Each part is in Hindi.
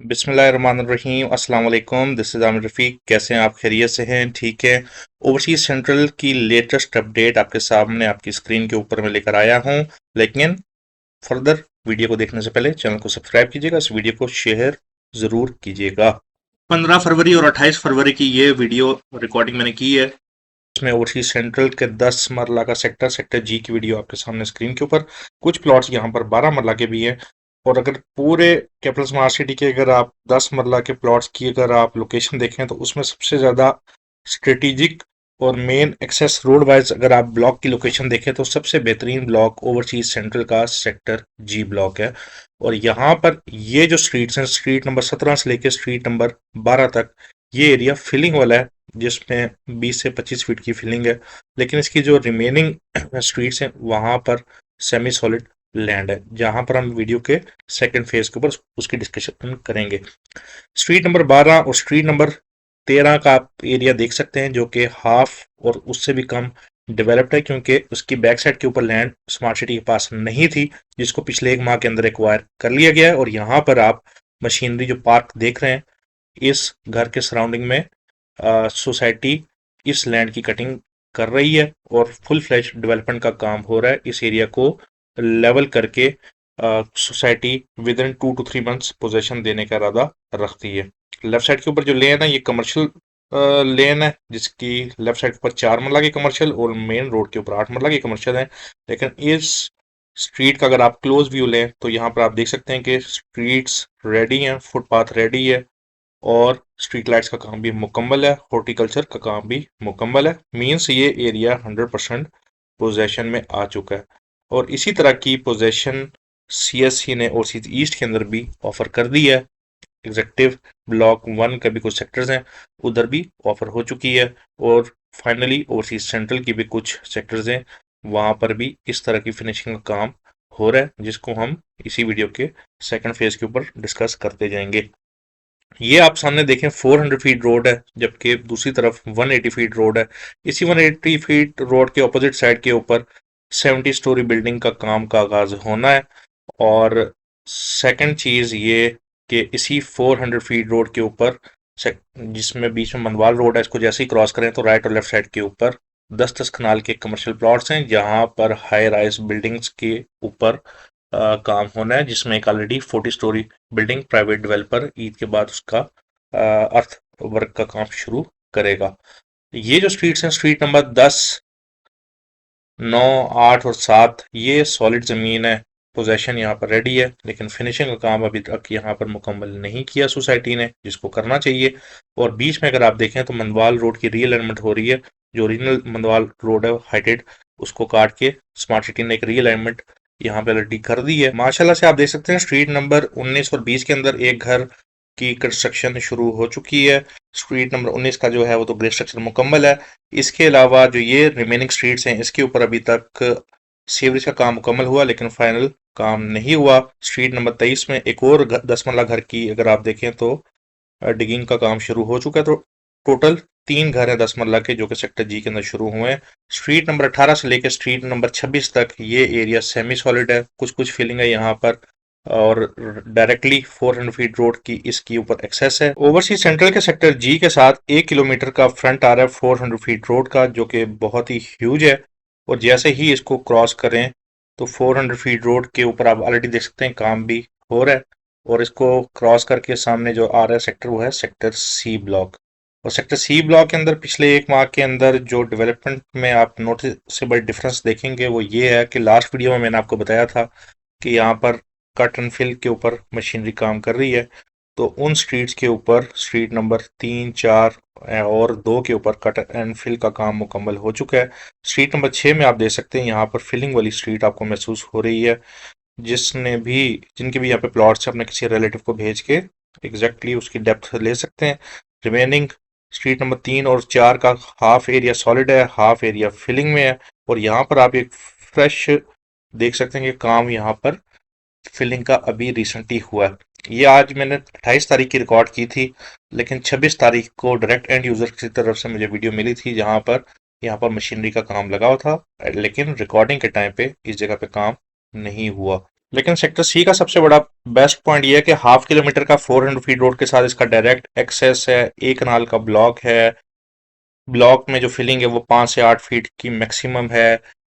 बिस्मिल्लाहिर्रहमानिर्रहीम अस्सलाम वालेकुम। दिस इज़ आमिर रफ़ीक। कैसे हैं आप? खैरियत से हैं? ठीक है। ओवरसीज सेंट्रल की लेटेस्ट अपडेट आपके सामने आपकी स्क्रीन के ऊपर मैं लेकर आया हूं। लेकिन फर्दर वीडियो को देखने से पहले चैनल को सब्सक्राइब कीजिएगा, इस वीडियो को शेयर ज़रूर कीजिएगा। 15 फरवरी और 28 फरवरी की ये वीडियो रिकॉर्डिंग मैंने की है। इसमें ओवरसीज सेंट्रल के 10 मरला का सेक्टर जी की वीडियो आपके सामने स्क्रीन के ऊपर। कुछ प्लॉट्स यहाँ पर 12 मरला के भी हैं। और अगर पूरे कैपिटल स्मार्ट सिटी के अगर आप 10 मरला के प्लॉट्स की अगर आप लोकेशन देखें तो उसमें सबसे ज़्यादा स्ट्रेटेजिक और मेन एक्सेस रोड वाइज अगर आप ब्लॉक की लोकेशन देखें तो सबसे बेहतरीन ब्लॉक ओवरसीज सेंट्रल का सेक्टर जी ब्लॉक है। और यहाँ पर ये जो स्ट्रीट्स हैं, स्ट्रीट नंबर 17 से लेकर स्ट्रीट नंबर 12 तक, ये एरिया फिलिंग वाला है जिसमें 20 से 25 फीट की फिलिंग है। लेकिन इसकी जो रिमेनिंग स्ट्रीट्स हैं वहां पर सेमी सॉलिड लैंड है, जहां पर हम वीडियो के सेकंड फेज के ऊपर उसकी डिस्कशन करेंगे। स्ट्रीट नंबर 12 और स्ट्रीट नंबर 13 का आप एरिया देख सकते हैं जो कि हाफ और उससे भी कम डेवलप्ड है, क्योंकि उसकी बैक साइड के ऊपर लैंड स्मार्ट सिटी के पास नहीं थी, जिसको पिछले 1 माह के अंदर एक्वायर कर लिया गया है। और यहाँ पर आप मशीनरी जो पार्क देख रहे हैं, इस घर के सराउंडिंग में सोसाइटी इस लैंड की कटिंग कर रही है और फुल फ्लैश डेवलपमेंट का काम हो रहा है। इस एरिया को लेवल करके society with in 2 to 3 months possession देने का इरादा रखती है। लेफ्ट साइड के ऊपर जो लेन है ये कमर्शियल लेन है, जिसकी लेफ्ट साइड के ऊपर 4 मरला की कमर्शियल और मेन रोड के ऊपर 8 मरला की कमर्शियल है। लेकिन इस स्ट्रीट का अगर आप क्लोज व्यू लें तो यहाँ पर आप देख सकते हैं कि स्ट्रीट्स रेडी हैं, फुटपाथ रेडी है और स्ट्रीट लाइट्स का काम भी मुकम्मल है, हॉर्टिकल्चर का काम भी मुकम्मल है। मीन्स ये एरिया 100% पोजेशन में आ चुका है। और इसी तरह की पोजेशन सीएससी ने ओवरसीज ईस्ट के अंदर भी ऑफर कर दी है। एग्जेक्टिव ब्लॉक 1 के भी कुछ सेक्टर्स हैं, उधर भी ऑफर हो चुकी है। और फाइनली ओवरसीज सेंट्रल की भी कुछ सेक्टर्स हैं, वहां पर भी इस तरह की फिनिशिंग का काम हो रहा है, जिसको हम इसी वीडियो के सेकंड फेज के ऊपर डिस्कस करते जाएंगे। ये आप सामने देखें 400 फीट रोड है, जबकि दूसरी तरफ 180 फीट रोड है। इसी 180 फीट रोड के ऑपोजिट साइड के ऊपर 70 स्टोरी बिल्डिंग का काम का आगाज होना है। और सेकंड चीज ये कि इसी 400 फीट रोड के ऊपर, जिसमें बीच में मनवाल रोड है, इसको जैसे ही क्रॉस करें तो राइट और लेफ्ट साइड के ऊपर 10-10 कनाल के कमर्शियल प्लॉट्स हैं, जहां पर हाई राइज बिल्डिंग्स के ऊपर काम होना है, जिसमें एक already 40 story building private developer Eid के बाद उसका अर्थ वर्क का काम शुरू करेगा। ये जो स्ट्रीट्स हैं, स्ट्रीट नंबर 10, 9, 8 और 7, ये सॉलिड जमीन है, पोजेशन यहाँ पर रेडी है, लेकिन फिनिशिंग का काम अभी तक यहाँ पर मुकम्मल नहीं किया सोसाइटी ने, जिसको करना चाहिए। और बीच में अगर आप देखें तो मंदवाल रोड की रीअलाइनमेंट हो रही है। जो ओरिजिनल मंदवाल रोड है हाइटेड, उसको काट के स्मार्ट सिटी ने एक रीअलाइनमेंट यहाँ पे ऑलरेडी कर दी है। माशाल्लाह से आप देख सकते हैं स्ट्रीट नंबर 19 और 20 के अंदर एक घर की कंस्ट्रक्शन शुरू हो चुकी है। स्ट्रीट नंबर 19 का जो है वो तो ग्रे स्ट्रक्चर मुकम्मल है। इसके अलावा जो ये रिमेनिंग स्ट्रीट्स हैं, इसके ऊपर अभी तक सीवरेज का काम मुकम्मल हुआ, लेकिन फाइनल काम नहीं हुआ। स्ट्रीट नंबर 23 में एक और 10 मरला घर की अगर आप देखें तो डिगिंग का काम शुरू हो चुका है। तो टोटल 3 घर हैं 10 मरला के, जो कि सेक्टर जी के अंदर शुरू हुए हैं। स्ट्रीट नंबर 18 से लेकर स्ट्रीट नंबर 26 तक ये एरिया सेमी सॉलिड है, कुछ कुछ फिलिंग है यहाँ पर। और डायरेक्टली 400 फीट रोड की इसकी ऊपर एक्सेस है। ओवरसीज सेंट्रल के सेक्टर जी के साथ 1 किलोमीटर का फ्रंट आ रहा है 400 फीट रोड का, जो कि बहुत ही ह्यूज है। और जैसे ही इसको क्रॉस करें तो 400 फीट रोड के ऊपर आप ऑलरेडी देख सकते हैं काम भी हो रहा है। और इसको क्रॉस करके सामने जो आ रहा है सेक्टर, वो है सेक्टर सी ब्लॉक। और सेक्टर सी ब्लॉक के अंदर पिछले 1 माह के अंदर जो डेवलपमेंट में आप नोटिसेबल डिफरेंस देखेंगे वो ये है कि लास्ट वीडियो में मैंने आपको बताया था कि यहाँ पर कट एंड फिल के ऊपर मशीनरी काम कर रही है। तो उन स्ट्रीट्स के ऊपर स्ट्रीट नंबर 3, 4 और 2 के ऊपर कट एंड फिल का काम मुकम्मल हो चुका है। स्ट्रीट नंबर 6 में आप देख सकते हैं यहाँ पर फिलिंग वाली स्ट्रीट आपको महसूस हो रही है। जिनके भी यहाँ पे प्लॉट्स अपने किसी रिलेटिव को भेज के एग्जैक्टली उसकी डेप्थ ले सकते हैं। रिमेनिंग स्ट्रीट नंबर 3 और 4 का हाफ एरिया सॉलिड है, हाफ एरिया फिलिंग में है। और यहाँ पर आप एक फ्रेश देख सकते हैं कि काम यहाँ पर फिलिंग का अभी रिसेंटली हुआ है। ये आज मैंने 28 तारीख की रिकॉर्ड की थी, लेकिन 26 तारीख को डायरेक्ट एंड यूजर की तरफ से मुझे वीडियो मिली थी जहां पर यहाँ पर मशीनरी का काम लगा हुआ था, लेकिन रिकॉर्डिंग के टाइम पे इस जगह पे काम नहीं हुआ। लेकिन सेक्टर सी का सबसे बड़ा बेस्ट पॉइंट ये है कि हाफ किलोमीटर का 400 फीट रोड के साथ इसका डायरेक्ट एक्सेस है। एक कनाल का ब्लॉक है। ब्लॉक में जो फिलिंग है वो 5 से 8 फीट की मैक्सिमम है।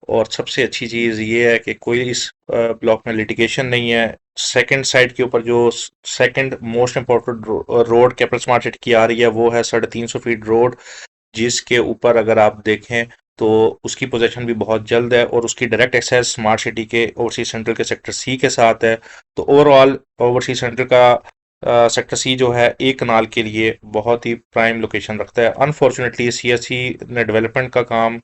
और सबसे अच्छी चीज़ ये है कि कोई इस ब्लॉक में लिटिगेशन नहीं है। सेकंड साइड के ऊपर जो second most important road capital smart city की आ रही है वो है 350 फीट रोड, जिसके ऊपर अगर आप देखें तो उसकी पोजीशन भी बहुत जल्द है और उसकी डायरेक्ट एक्सेस स्मार्ट सिटी के ओवरसीज सेंट्रल के सेक्टर सी के साथ है। तो ओवरऑल ओवरसीज सेंट्रल का सेक्टर सी जो है एक कनाल के लिए बहुत ही प्राइम लोकेशन रखता है। अनफॉर्चुनेटली सीएससी ने डेवलपमेंट का काम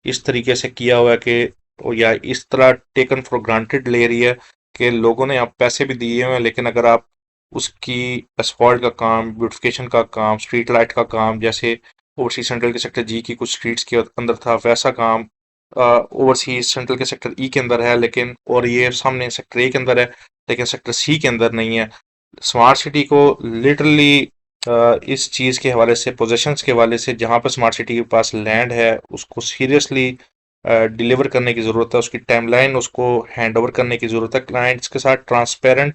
इस तरीके से किया हुआ है कि या इस तरह टेकन फॉर ग्रांटेड ले रही है कि लोगों ने आप पैसे भी दिए हुए हैं, लेकिन अगर आप उसकी एसफॉल्ट का काम, ब्यूटिफिकेशन का काम, स्ट्रीट लाइट का काम, जैसे ओवरसीज सेंट्रल के सेक्टर जी की कुछ स्ट्रीट्स के अंदर था वैसा काम ओवरसीज सेंट्रल के सेक्टर ई के अंदर है, लेकिन और ये सामने सेक्टर ए के अंदर है लेकिन सेक्टर सी के अंदर नहीं है। स्मार्ट सिटी को लिटरली इस चीज़ के हवाले से, पोजेशंस के हवाले से, जहाँ पर स्मार्ट सिटी के पास लैंड है उसको सीरियसली डिलीवर करने की ज़रूरत है। उसकी टाइमलाइन उसको हैंड ओवर करने की ज़रूरत है। क्लाइंट्स के साथ ट्रांसपेरेंट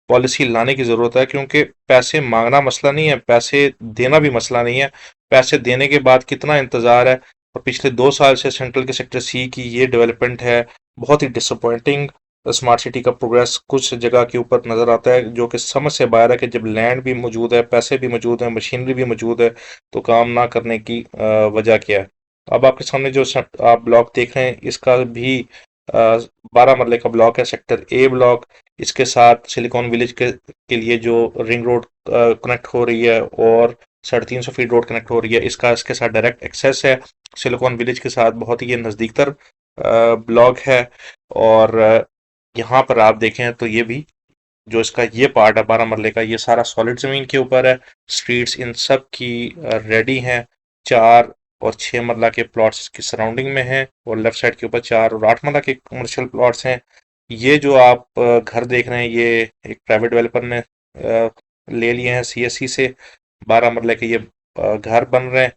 पॉलिसी लाने की ज़रूरत है, क्योंकि पैसे मांगना मसला नहीं है, पैसे देना भी मसला नहीं है। पैसे देने के बाद कितना इंतज़ार है। और पिछले 2 साल से सेंट्रल के सेक्टर सी की ये डेवलपमेंट है बहुत ही डिसअपॉइंटिंग। स्मार्ट सिटी का प्रोग्रेस कुछ जगह के ऊपर नज़र आता है जो कि समझ से बाहर है कि जब लैंड भी मौजूद है, पैसे भी मौजूद है, मशीनरी भी मौजूद है, तो काम ना करने की वजह क्या है। अब आपके सामने जो आप ब्लॉक देख रहे हैं इसका भी 12 मरले का ब्लॉक है, सेक्टर ए ब्लॉक। इसके साथ सिलिकॉन विलेज के लिए जो रिंग रोड कनेक्ट हो रही है और 350 फीट रोड कनेक्ट हो रही है, इसका इसके साथ डायरेक्ट एक्सेस है। सिलिकॉन विलेज के साथ बहुत ही ये नज़दीकतर ब्लॉक है। और यहाँ पर आप देखें तो ये भी जो इसका ये पार्ट है 12 मरले का, ये सारा सॉलिड जमीन के ऊपर है। स्ट्रीट्स इन सब की रेडी हैं। 4 और 6 मरला के प्लॉट्स इसकी सराउंडिंग में हैं और लेफ्ट साइड के ऊपर 4 और 8 मरला के कमर्शियल प्लॉट्स हैं। ये जो आप घर देख रहे हैं ये एक प्राइवेट डेवलपर ने ले लिए हैं सीएससी से। 12 मरले के ये घर बन रहे हैं।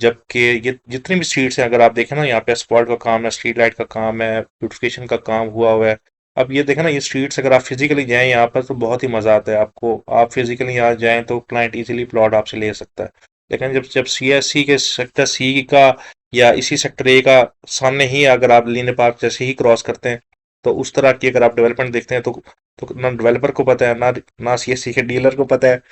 जबकि ये जितनी भी स्ट्रीट्स हैं अगर आप देखें ना, यहाँ पे स्पॉट का काम है, स्ट्रीट लाइट का काम है, ब्यूटिफिकेशन का काम हुआ हुआ है। अब ये देखें ना, ये स्ट्रीट्स अगर आप फिजिकली जाएं यहाँ पर तो बहुत ही मजा आता है आपको। आप फिजिकली यहाँ जाएं तो क्लाइंट इजीली प्लॉट आपसे ले सकता है। लेकिन जब जब सीएससी के सेक्टर सी का या इसी सेक्टर ए का सामने ही अगर आप लीने पार्क जैसे ही क्रॉस करते हैं तो उस तरह की अगर आप डेवलपमेंट देखते हैं तो ना डेवलपर को पता है, ना सीएससी के डीलर को पता है,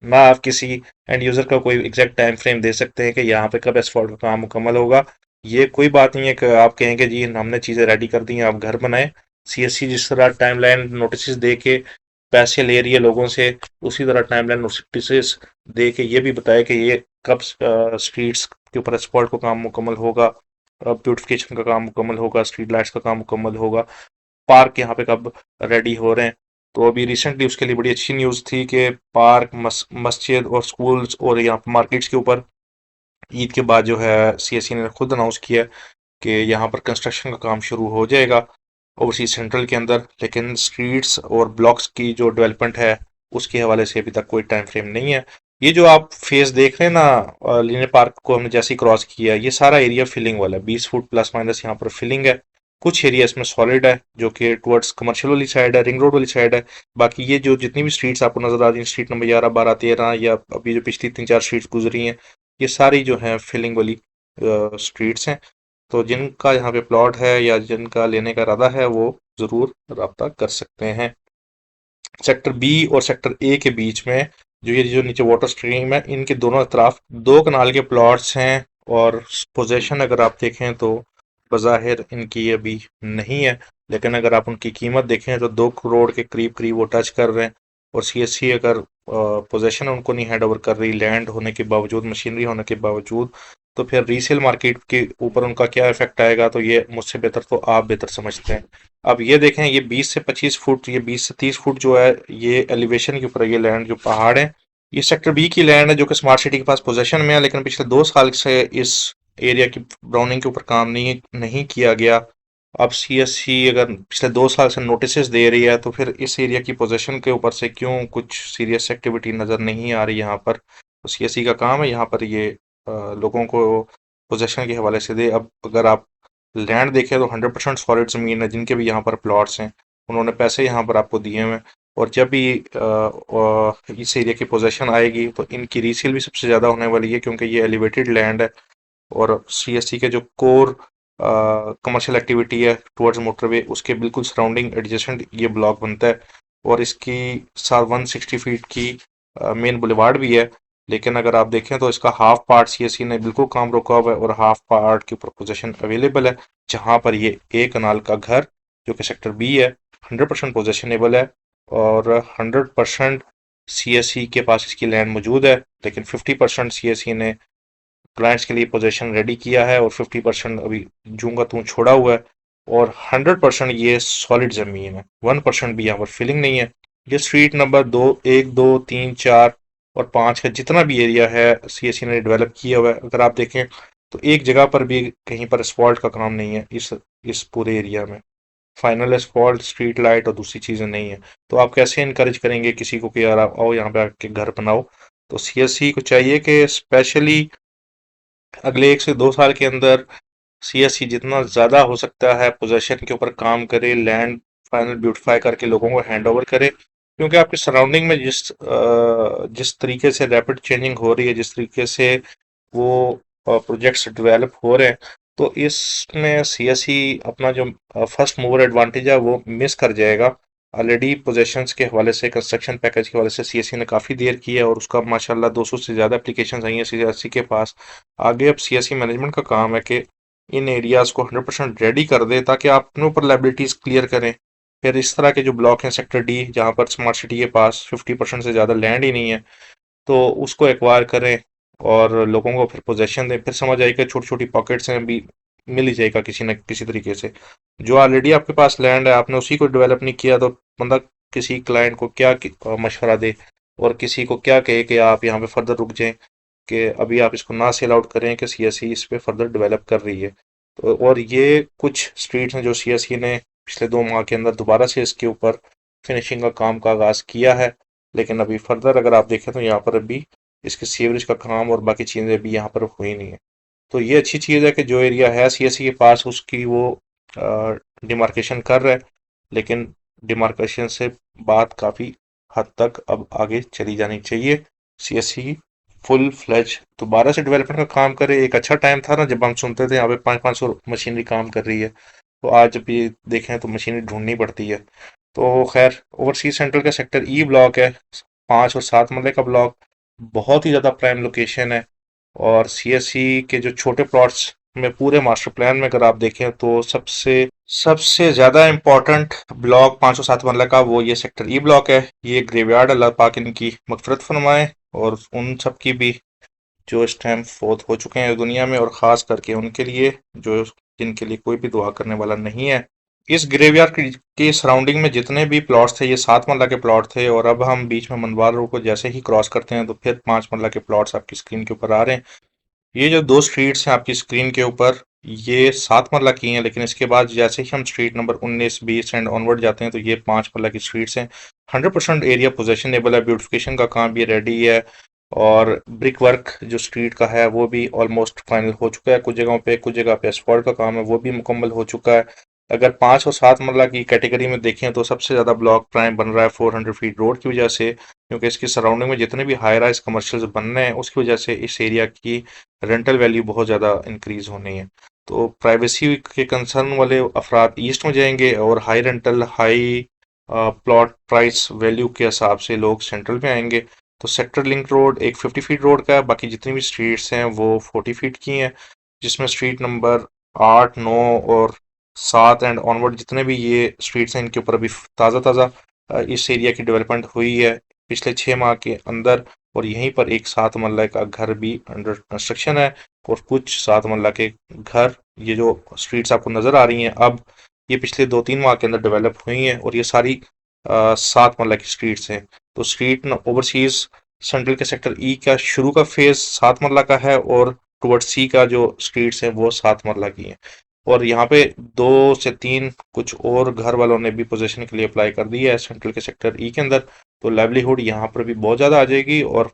ना आप किसी एंड यूजर का कोई एग्जैक्ट टाइम फ्रेम दे सकते हैं कि यहाँ पे कब एसफॉल्ट का काम मुकम्मल होगा। ये कोई बात नहीं है कि आप कहेंगे जी हमने चीज़ें रेडी कर दी हैं आप घर बनाएं। सीएससी जिस तरह टाइमलाइन नोटिस दे के पैसे ले रही है लोगों से, उसी तरह टाइमलाइन नोटिस दे के ये भी बताए कि ये कब स्ट्रीट्स के ऊपर एसफॉल्ट का काम मुकम्मल होगा, ब्यूटिफिकेशन का काम मुकम्मल होगा, स्ट्रीट लाइट्स का काम मुकम्मल होगा, पार्क यहाँ पे कब रेडी हो रहे हैं। तो अभी रिसेंटली उसके लिए बड़ी अच्छी न्यूज़ थी कि पार्क, मस्जिद और स्कूल्स और यहाँ पर मार्केट्स के ऊपर ईद के बाद जो है सीएससी ने खुद अनाउंस किया कि यहाँ पर कंस्ट्रक्शन का काम शुरू हो जाएगा ओवरसीज सेंट्रल के अंदर। लेकिन स्ट्रीट्स और ब्लॉक्स की जो डेवलपमेंट है उसके हवाले से अभी तक कोई टाइम फ्रेम नहीं है। ये जो आप फेस देख रहे हैं ना, लीने पार्क को हमने जैसे ही क्रॉस किया, ये सारा एरिया फिलिंग वाला है। 20 फुट प्लस माइनस यहाँ पर फिलिंग है। कुछ एरिया इसमें सॉलिड है जो कि टुवर्ड्स कमर्शियल वाली साइड है, रिंग रोड वाली साइड है। बाकी ये जो जितनी भी स्ट्रीट्स आपको नजर आ रही हैं, स्ट्रीट नंबर 11, 12, 13 या अभी जो पिछली 3-4 स्ट्रीट्स गुजरी हैं, ये सारी जो हैं फिलिंग वाली स्ट्रीट्स हैं। तो जिनका यहाँ पे प्लॉट है या जिनका लेने का इरादा है वो ज़रूर रब्ता कर सकते हैं। सेक्टर बी और सेक्टर ए के बीच में जो नीचे वाटर स्ट्रीम है, इनके दोनों तरफ 2 कनाल के प्लॉट्स हैं। और पोजेशन अगर आप देखें तो बज़ाहिर इनकी अभी नहीं है, लेकिन अगर आप उनकी कीमत देखें तो 2 करोड़ के करीब करीब वो टच कर रहे हैं। और सीएससी अगर पोजेशन उनको नहीं हैंड ओवर कर रही, लैंड होने के बावजूद, मशीनरी होने के बावजूद, तो फिर रीसेल मार्केट के ऊपर उनका क्या इफेक्ट आएगा तो ये मुझसे बेहतर तो आप बेहतर समझते हैं। अब ये देखें, ये 20 से 25 फुट, ये 20 से 30 फुट जो है ये एलिवेशन के ऊपर, ये लैंड जो पहाड़ है, ये सेक्टर बी की लैंड है जो कि स्मार्ट सिटी के पास पोजेशन में है। लेकिन पिछले 2 साल से इस एरिया की ब्राउनिंग के ऊपर काम नहीं किया गया। अब सीएससी अगर पिछले 2 साल से नोटिस दे रही है तो फिर इस एरिया की पोजीशन के ऊपर से क्यों कुछ सीरियस एक्टिविटी नज़र नहीं आ रही यहाँ पर। तो सीएससी का काम है यहाँ पर ये लोगों को पोजीशन के हवाले से दे। अब अगर आप लैंड देखें तो 100% सॉलिड ज़मीन है जिनके भी यहाँ पर प्लॉट्स हैं। उन्होंने पैसे यहाँ पर आपको दिए हुए हैं। और जब भी इस एरिया की पोजेशन आएगी तो इनकी रीसेल भी सबसे ज़्यादा होने वाली है, क्योंकि ये एलिवेटेड लैंड है और सीएससी के जो कोर कमर्शियल एक्टिविटी है टुवर्ड्स मोटरवे, उसके बिल्कुल सराउंडिंग एडजेसेंट ये ब्लॉक बनता है। और इसकी 160 फीट की मेन बुलेवार्ड भी है, लेकिन अगर आप देखें तो इसका हाफ पार्ट सीएससी ने बिल्कुल काम रोका हुआ है और हाफ पार्ट की पोजीशन अवेलेबल है, जहां पर ये एक कनाल का घर जो कि सेक्टर बी है 100% पोजेशनेबल है। और 100% सीएससी के पास इसकी लैंड मौजूद है, लेकिन 50% सीएससी ने क्लाइंट्स के लिए पोजीशन रेडी किया है और 50% अभी जूंगा तू छोड़ा हुआ है। और 100% ये सॉलिड जमीन है, 1% भी यहाँ पर फिलिंग नहीं है। ये स्ट्रीट नंबर 1, 2, 3, 4 और 5 का जितना भी एरिया है सीएससी ने डेवलप किया हुआ है, अगर आप देखें तो एक जगह पर भी कहीं पर असफॉल्ट का काम नहीं है इस पूरे एरिया में। फाइनल असफॉल्ट, स्ट्रीट लाइट और दूसरी चीज़ें नहीं है। तो आप कैसे इनकरेज करेंगे किसी को कि यार आप आओ यहाँ पे आके घर बनाओ? तो सीएससी को चाहिए कि स्पेशली अगले 1 से 2 साल के अंदर सीएससी जितना ज़्यादा हो सकता है पोजेशन के ऊपर काम करे, लैंड फाइनल ब्यूटिफाई करके लोगों को हैंड ओवर करे। क्योंकि आपके सराउंडिंग में जिस तरीके से रैपिड चेंजिंग हो रही है, जिस तरीके से वो प्रोजेक्ट्स डेवलप हो रहे हैं, तो इसमें सीएससी अपना जो फर्स्ट मूवर एडवांटेज है वो मिस कर जाएगा। ऑलरेडी पोजेशंस के हवाले से, कंस्ट्रक्शन पैकेज के हवाले से सीएससी ने काफ़ी देर की है और उसका माशाल्लाह 200 से ज़्यादा एप्लीकेशन आई हैं सीएससी के पास। आगे अब सीएससी मैनेजमेंट का काम है कि इन एरियाज को 100% रेडी कर दे, ताकि आप अपने ऊपर लाइबिलिटीज क्लियर करें। फिर इस तरह के जो ब्लॉक हैं सेक्टर डी, जहां पर स्मार्ट सिटी के पास 50% से ज़्यादा लैंड ही नहीं है, तो उसको एक्वायर करें और लोगों को फिर पोजेशन दें। फिर समझ आएगा छोटी छोटी पॉकेट्स हैं भी, मिल ही जाएगा किसी न किसी तरीके से। जो ऑलरेडी आपके पास लैंड है, आपने उसी को डेवलप नहीं किया, तो बंदा किसी क्लाइंट को क्या मशवरा दे और किसी को क्या कहे कि आप यहाँ पे फर्दर रुक जाएं, कि अभी आप इसको ना सेल आउट करें कि सीएससी इस पे फर्दर डेवलप कर रही है। तो और ये कुछ स्ट्रीट्स हैं जो सीएससी ने पिछले 2 माह के अंदर दोबारा से इसके ऊपर फिनिशिंग का आगाज किया है, लेकिन अभी फर्दर अगर आप देखें तो यहाँ पर अभी इसके सीवरेज का काम और बाकी चीज़ें भी यहाँ पर हुई नहीं है। तो ये अच्छी चीज़ है कि जो एरिया है सीएससी के पास उसकी वो डिमार्केशन कर रहा है, लेकिन डिमार्केशन से बात काफ़ी हद तक अब आगे चली जानी चाहिए। सीएससी फुल फ्लेज दोबारा से डेवलपमेंट का काम करे। एक अच्छा टाइम था ना जब हम सुनते थे यहाँ पे 500 मशीनरी काम कर रही है, तो आज जब ये देखें तो मशीनरी ढूंढनी पड़ती है। तो खैर, ओवरसीज सेंट्रल का सेक्टर ई ब्लॉक है, 5 और 7 मरले का ब्लॉक, बहुत ही ज़्यादा प्राइम लोकेशन है। और सीएससी के जो छोटे प्लॉट्स में पूरे मास्टर प्लान में अगर आप देखें तो सबसे सबसे ज्यादा इम्पोर्टेंट ब्लॉक 507 मरला का वो ये सेक्टर ई ब्लॉक है। ये ग्रेवयार्ड, अल्लाह पाक इनकी मगफरत फरमाए और उन सब की भी जो इस टाइम फोत हो चुके हैं दुनिया में, और ख़ास करके उनके लिए जो जिनके लिए कोई भी दुआ करने वाला नहीं है। इस ग्रेवयार्ड के सराउंडिंग में जितने भी प्लॉट्स थे ये 7 मरला के प्लॉट थे, और अब हम बीच में मनवार रोड को जैसे ही क्रॉस करते हैं तो फिर 5 मरला के प्लॉट्स आपकी स्क्रीन के ऊपर आ रहे हैं। ये जो 2 स्ट्रीट्स हैं आपकी स्क्रीन के ऊपर, ये 7 मरला की हैं, लेकिन इसके बाद जैसे ही हम स्ट्रीट नंबर 19, 20 एंड ऑनवर्ड जाते हैं तो ये 5 मरला की स्ट्रीट्स हैं। 100% एरिया पोजेशनेबल है, ब्यूटिफिकेशन का काम भी रेडी है, और ब्रिक वर्क जो स्ट्रीट का है वो भी ऑलमोस्ट फाइनल हो चुका है। कुछ जगहों पे, कुछ जगह पे एस्फॉल्ट का काम है वो भी मुकम्मल हो चुका है। अगर 5 और 7 मरला की कैटेगरी में देखें तो सबसे ज़्यादा ब्लॉक प्राइम बन रहा है 400 फीट रोड की वजह से, क्योंकि इसकी सराउंडिंग में जितने भी हाई राइज कमर्शियल्स बन रहे हैं उसकी वजह से इस एरिया की रेंटल वैल्यू बहुत ज़्यादा इंक्रीज होनी है। तो प्राइवेसी के कंसर्न वाले अफराद ईस्ट में जाएंगे और high rental, high plot price value के हिसाब से लोग सेंट्रल में आएंगे। तो सेक्टर लिंक रोड एक 50 फीट रोड का है, बाकी जितनी भी स्ट्रीट्स हैं वो 40 फीट की हैं, जिसमें स्ट्रीट नंबर 8, 9 और 7 एंड ऑनवर्ड जितने भी ये स्ट्रीट्स हैं इनके ऊपर अभी ताज़ा ताज़ा इस एरिया की डेवलपमेंट हुई है पिछले 6 माह के अंदर। और यहीं पर एक 7 मरला का घर भी अंडर कंस्ट्रक्शन है, और कुछ 7 मरला के घर, ये जो स्ट्रीट्स आपको नज़र आ रही हैं अब, ये पिछले 2-3 माह के अंदर डेवलप हुई हैं, और ये सारी 7 मरला की स्ट्रीट्स हैं। तो स्ट्रीट ओवरसीज सेंट्रल के सेक्टर ई का शुरू का फेज 7 मरला का है, और टुवर्ड सी का जो स्ट्रीट्स हैं वो 7 मरला की हैं। और यहाँ पे 2 से 3 कुछ और घर वालों ने भी पोजीशन के लिए अप्लाई कर दी है सेंट्रल के सेक्टर ई के अंदर। तो लाइवलीहुड यहाँ पर भी बहुत ज़्यादा आ जाएगी, और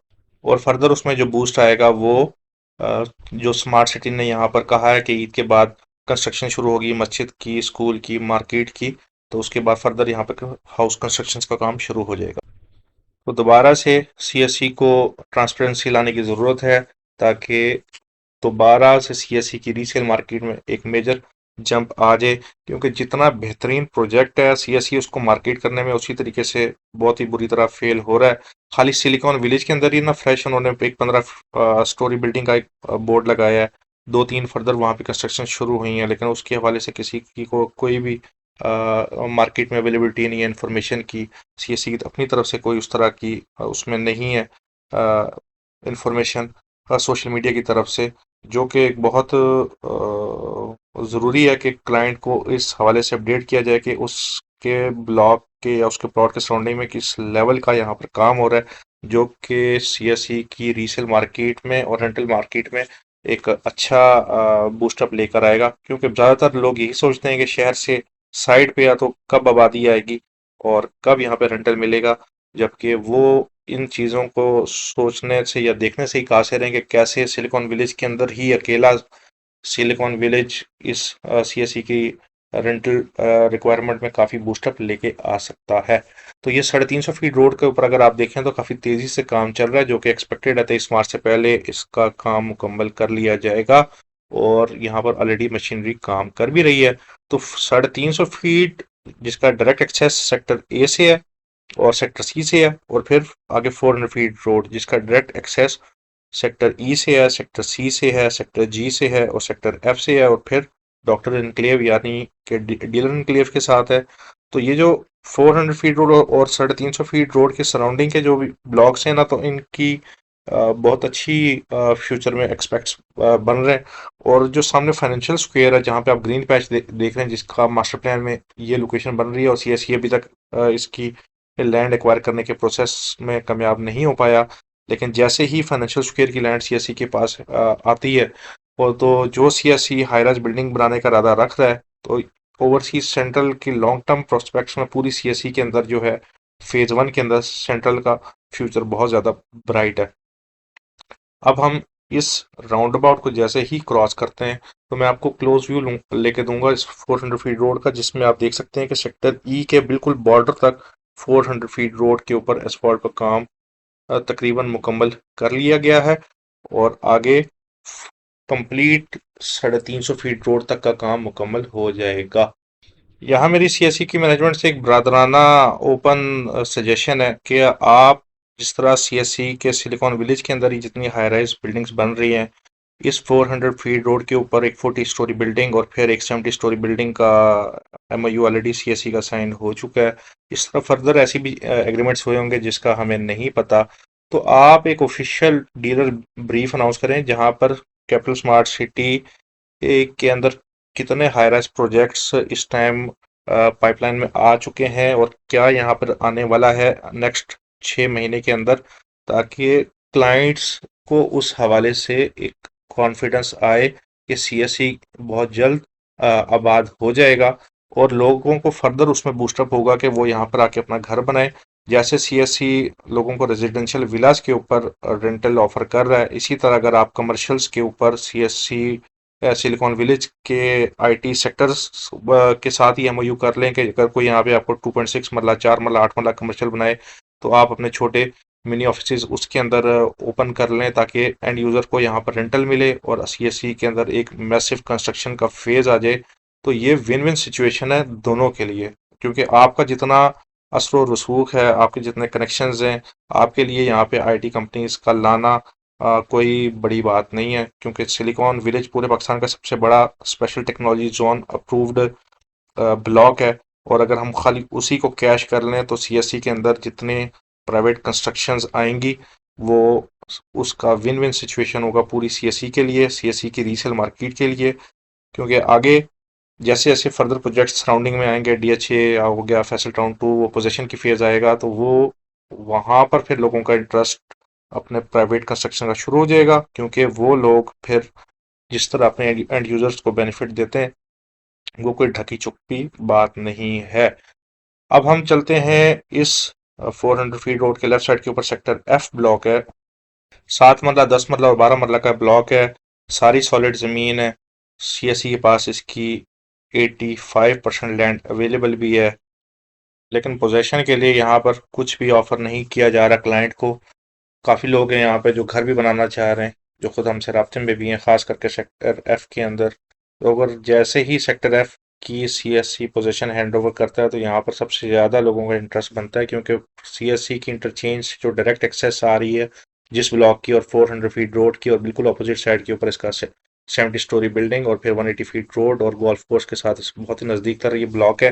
फर्दर उसमें जो बूस्ट आएगा वो जो स्मार्ट सिटी ने यहाँ पर कहा है कि ईद के बाद कंस्ट्रक्शन शुरू होगी मस्जिद की, स्कूल की, मार्केट की, तो उसके बाद फर्दर यहाँ पे हाउस कंस्ट्रक्शन का काम शुरू हो जाएगा। तो दोबारा से सीएससी को ट्रांसपेरेंसी लाने की ज़रूरत है, ताकि दोबारा से सीएससी की रीसेल मार्केट में एक मेजर जंप आ जाए, क्योंकि जितना बेहतरीन प्रोजेक्ट है सीएससी उसको मार्केट करने में उसी तरीके से बहुत ही बुरी तरह फेल हो रहा है। खाली सिलिकॉन विलेज के अंदर ही ना फ्रेश उन्होंने एक 15 स्टोरी बिल्डिंग का एक बोर्ड लगाया है, 2-3 फर्दर वहाँ पे कंस्ट्रक्शन शुरू हुई है, लेकिन उसके हवाले से किसी की को कोई भी मार्केट में अवेलेबिलिटी नहीं है इन्फॉर्मेशन की। सीएससी की अपनी तरफ से कोई उस तरह की उसमें नहीं है इंफॉर्मेशन सोशल मीडिया की तरफ से, जो कि एक बहुत ज़रूरी है कि क्लाइंट को इस हवाले से अपडेट किया जाए कि उसके ब्लॉक के या उसके प्लॉट के सराउंडिंग में किस लेवल का यहाँ पर काम हो रहा है, जो कि सीएससी की रीसेल मार्केट में और रेंटल मार्केट में एक अच्छा बूस्टअप लेकर आएगा। क्योंकि ज़्यादातर लोग यही सोचते हैं कि शहर से साइड पे या तो कब आबादी आएगी और कब यहाँ पे रेंटल मिलेगा, जबकि वो इन चीज़ों को सोचने से या देखने से ही कासिर हैं कि कैसे सिलिकॉन विलेज के अंदर ही अकेला सिलिकॉन विलेज इस सीएससी की रेंटल रिक्वायरमेंट में काफ़ी बूस्टअप लेके आ सकता है। तो ये 350 फीट रोड के ऊपर अगर आप देखें तो काफ़ी तेज़ी से काम चल रहा है, जो कि एक्सपेक्टेड है 23 मार्च से पहले इसका काम मुकम्मल कर लिया जाएगा, और यहाँ पर ऑलरेडी मशीनरी काम कर भी रही है। तो 350 फीट जिसका डायरेक्ट एक्सेस सेक्टर ए से है और सेक्टर सी से है, और फिर आगे 400 फीट रोड जिसका डायरेक्ट एक्सेस सेक्टर ई से है, सेक्टर सी से है, सेक्टर जी से है और सेक्टर एफ से है, और फिर डॉक्टर इनक्लेव यानी कि डीलर इनक्लेव के साथ है। तो ये जो 400 फीट रोड और 350 फीट रोड के सराउंडिंग के जो भी ब्लॉक्स हैं ना, तो इनकी बहुत अच्छी फ्यूचर में एक्सपेक्ट्स बन रहे हैं। और जो सामने फाइनेंशियल स्क्वायर है जहाँ पे आप ग्रीन पैच देख रहे हैं, जिसका मास्टर प्लान में ये लोकेशन बन रही है, और सीएससी अभी तक इसकी लैंड एक्वायर करने के प्रोसेस में कामयाब नहीं हो पाया, लेकिन जैसे ही फाइनेंशियल स्क्वायर की लैंड सीएससी के पास आती है, और तो जो सीएससी हाईराइज बिल्डिंग बनाने का इरादा रख रहा है, तो ओवरसीज सेंट्रल की लॉन्ग टर्म प्रोस्पेक्ट्स में पूरी सीएससी के अंदर जो है फेज 1 के अंदर सेंट्रल का फ्यूचर बहुत ज़्यादा ब्राइट है। अब हम इस राउंड अबाउट को जैसे ही क्रॉस करते हैं, तो मैं आपको क्लोज व्यू लेके दूंगा इस 400 फीट रोड का, जिसमें आप देख सकते हैं कि सेक्टर ई के बिल्कुल बॉर्डर तक 400 फीट रोड के ऊपर एसफॉल्ट का काम तकरीबन मुकम्मल कर लिया गया है, और आगे कंप्लीट 350 फीट रोड तक का काम मुकम्मल हो जाएगा। यहाँ मेरी सीएससी की मैनेजमेंट से एक ब्रादराना ओपन सजेशन है कि आप जिस तरह सीएससी के सिलिकॉन विलेज के अंदर ही जितनी हाई राइज बिल्डिंग्स बन रही हैं, इस 400 फीट रोड के ऊपर एक 40 स्टोरी बिल्डिंग और फिर एक 70 स्टोरी बिल्डिंग का एमओयू ऑलरेडी सीएससी का साइन हो चुका है। इस तरह फर्दर ऐसी भी एग्रीमेंट्स हुए होंगे जिसका हमें नहीं पता। तो आप एक ऑफिशियल डीलर ब्रीफ अनाउंस करें जहां पर कैपिटल स्मार्ट सिटी के अंदर कितने हाई राइज प्रोजेक्ट्स इस टाइम पाइपलाइन में आ चुके हैं और क्या यहाँ पर आने वाला है नेक्स्ट 6 महीने के अंदर, ताकि क्लाइंट्स को उस हवाले से एक कॉन्फिडेंस आए कि सीएससी बहुत जल्द आबाद हो जाएगा, और लोगों को फर्दर उसमें बूस्टअप होगा कि वो यहाँ पर आके अपना घर बनाए। जैसे सीएससी लोगों को रेजिडेंशियल विलास के ऊपर रेंटल ऑफर कर रहा है, इसी तरह अगर आप कमर्शियल्स के ऊपर सीएससी सिलिकॉन विलेज के आईटी सेक्टर्स के साथ ही एमओयू कर लें कि अगर कोई यहाँ पे आपको 2.6 मरला 4 मरला 8 मरला कमर्शियल बनाए, तो आप अपने छोटे मिनी ऑफिसेज उसके अंदर ओपन कर लें, ताकि एंड यूज़र को यहाँ पर रेंटल मिले और सीएससी के अंदर एक मैसिव कंस्ट्रक्शन का फेज आ जाए। तो ये विन विन सिचुएशन है दोनों के लिए, क्योंकि आपका जितना असर व रसूख है, आपके जितने कनेक्शंस हैं, आपके लिए यहाँ पे आईटी कंपनीज का लाना कोई बड़ी बात नहीं है, क्योंकि सिलिकॉन विलेज पूरे पाकिस्तान का सबसे बड़ा special technology zone approved block है। और अगर हम खाली उसी को कैश कर लें तो सीएससी के अंदर जितने प्राइवेट कंस्ट्रक्शंस आएंगी, वो उसका विन विन सिचुएशन होगा पूरी सीएससी के लिए, सीएससी की रीसेल मार्केट के लिए। क्योंकि आगे जैसे जैसे फर्दर प्रोजेक्ट सराउंडिंग में आएंगे, डीएचए हो गया, फैसल टाउन 2, वो पोजीशन की फेज आएगा, तो वो वहां पर फिर लोगों का इंटरेस्ट अपने प्राइवेट कंस्ट्रक्शन का शुरू हो जाएगा, क्योंकि वो लोग फिर जिस तरह अपने एंड यूजर्स को बेनिफिट देते हैं, वो कोई ढकी चुप्पी बात नहीं है। अब हम चलते हैं इस 400 फीट रोड के लेफ्ट साइड के ऊपर सेक्टर एफ ब्लॉक है, 7 मरला 10 मरला और 12 मरला का ब्लॉक है, सारी सॉलिड जमीन है। सीएससी के पास इसकी 85% लैंड अवेलेबल भी है, लेकिन पोजेशन के लिए यहाँ पर कुछ भी ऑफर नहीं किया जा रहा क्लाइंट को। काफ़ी लोग हैं यहाँ पे जो घर भी बनाना चाह रहे हैं, जो खुद हमसे राब्ते में भी हैं, खास करके सेक्टर एफ के अंदर। तो अगर जैसे ही सेक्टर एफ की सीएससी पोजीशन हैंड ओवर करता है तो यहाँ पर सबसे ज़्यादा लोगों का इंटरेस्ट बनता है, क्योंकि सीएससी की इंटरचेंज जो डायरेक्ट एक्सेस आ रही है जिस ब्लॉक की, और 400 फीट रोड की, और बिल्कुल अपोजिट साइड के ऊपर इसका 70 स्टोरी बिल्डिंग, और फिर 180 फीट रोड और गोल्फ कोर्स के साथ बहुत ही नज़दीक तर ये ब्लॉक है।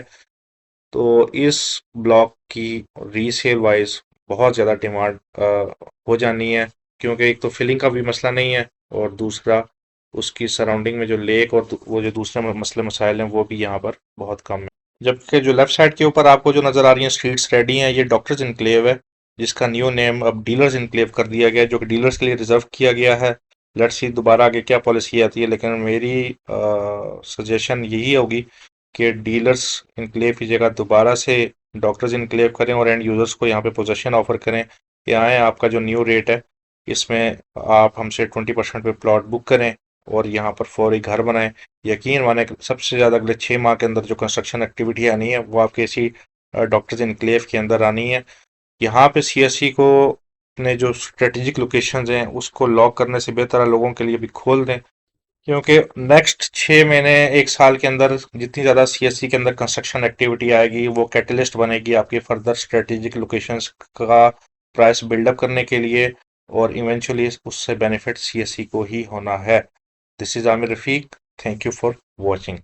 तो इस ब्लॉक की रीसेल वाइज बहुत ज़्यादा डिमांड हो जानी है, क्योंकि एक तो फिलिंग का भी मसला नहीं है, और दूसरा उसकी सराउंडिंग में जो लेक और वो जो दूसरे मसले मसाइल हैं वो भी यहाँ पर बहुत कम है। जबकि जो लेफ्ट साइड के ऊपर आपको जो नज़र आ रही हैं स्ट्रीट्स रेडी हैं, ये डॉक्टर्स इनक्लेव है, जिसका न्यू नेम अब डीलर्स इनक्लेव कर दिया गया है, जो कि डीलर्स के लिए रिजर्व किया गया है। लेट्स सी दोबारा आगे क्या पॉलिसी आती है, लेकिन मेरी सजेशन यही होगी कि डीलर्स इनक्लेव की जगह दोबारा से डॉक्टर्स इनक्लेव करें, और एंड यूजर्स को यहाँ पे पोजेशन ऑफर करें कि आए, आपका जो न्यू रेट है इसमें आप हमसे 20% पे प्लॉट बुक करें और यहाँ पर फौरी घर बनाएं। यकीन माने सबसे ज़्यादा अगले 6 माह के अंदर जो कंस्ट्रक्शन एक्टिविटी आनी है वो आपके इसी डॉक्टर्स इनक्लेव के अंदर आनी है। यहाँ पे सीएससी को अपने जो स्ट्रेटेजिक लोकेशंस हैं उसको लॉक करने से बेहतर है लोगों के लिए भी खोल दें, क्योंकि नेक्स्ट 6 महीने 1 साल के अंदर जितनी ज़्यादा सीएससी के अंदर कंस्ट्रक्शन एक्टिविटी आएगी वो कैटलिस्ट बनेगी आपकी फर्दर स्ट्रेटेजिक लोकेशंस का प्राइस बिल्डअप करने के लिए, और इवेंचुअली उससे बेनिफिट सीएससी को ही होना है। This is Aamir Rafiq, thank you for watching.